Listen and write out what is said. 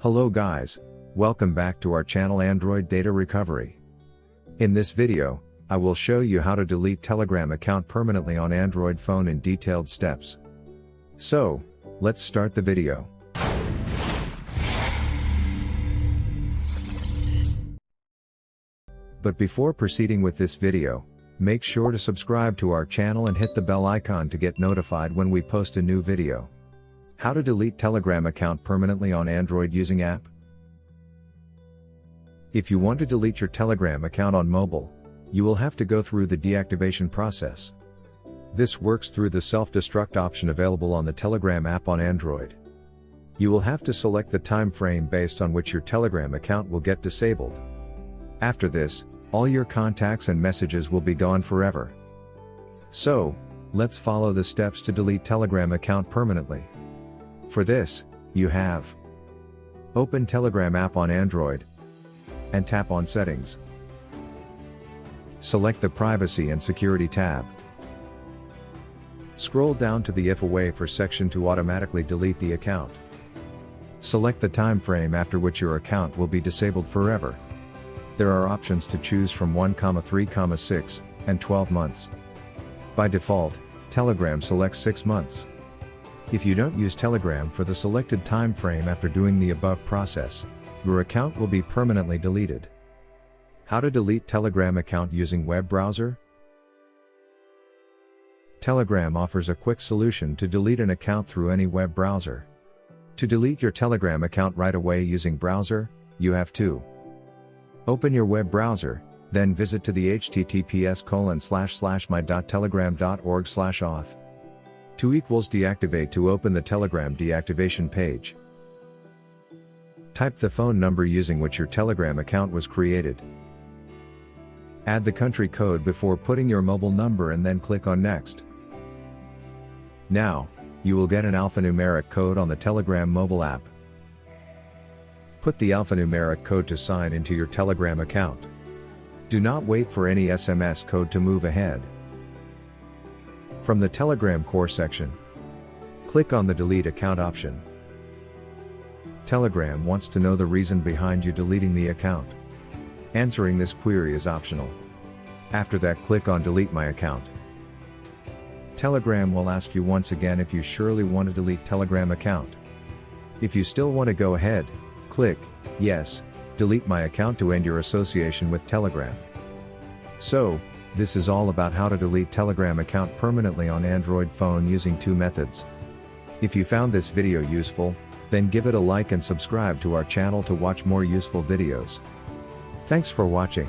Hello guys, welcome back to our channel Android Data Recovery. In this video, I will show you how to delete Telegram account permanently on Android phone in detailed steps. So, let's start the video. But before proceeding with this video, make sure to subscribe to our channel and hit the bell icon to get notified when we post a new video. How to delete Telegram account permanently on Android using app. If you want to delete your Telegram account on mobile, you will have to go through the deactivation process. This works through the self-destruct option available on the Telegram app on Android. You will have to select the time frame based on which your Telegram account will get disabled. After this, all your contacts and messages will be gone forever. So, let's follow the steps to delete Telegram account permanently. For this, you have open Telegram app on Android and tap on Settings. Select the Privacy and Security tab. Scroll down to the If Away for section to automatically delete the account. Select the time frame after which your account will be disabled forever. There are options to choose from 1, 3, 6, and 12 months. By default, Telegram selects 6 months. If you don't use Telegram for the selected time frame after doing the above process, your account will be permanently deleted. How to delete Telegram account using web browser? Telegram offers a quick solution to delete an account through any web browser. To delete your Telegram account right away using browser, you have to open your web browser, then visit to the https://my.telegram.org/auth. 2 equals deactivate to open the Telegram deactivation page. Type the phone number using which your Telegram account was created. Add the country code before putting your mobile number and then click on Next. Now, you will get an alphanumeric code on the Telegram mobile app. Put the alphanumeric code to sign into your Telegram account. Do not wait for any SMS code to move ahead. From the Telegram core section, click on the Delete Account option. Telegram wants to know the reason behind you deleting the account. Answering this query is optional. After that, click on Delete My Account. Telegram will ask you once again if you surely want to delete Telegram account. If you still want to go ahead, click Yes, delete my account to end your association with Telegram. So, this is all about how to delete Telegram account permanently on Android phone using 2 methods. If you found this video useful, then give it a like and subscribe to our channel to watch more useful videos. Thanks for watching.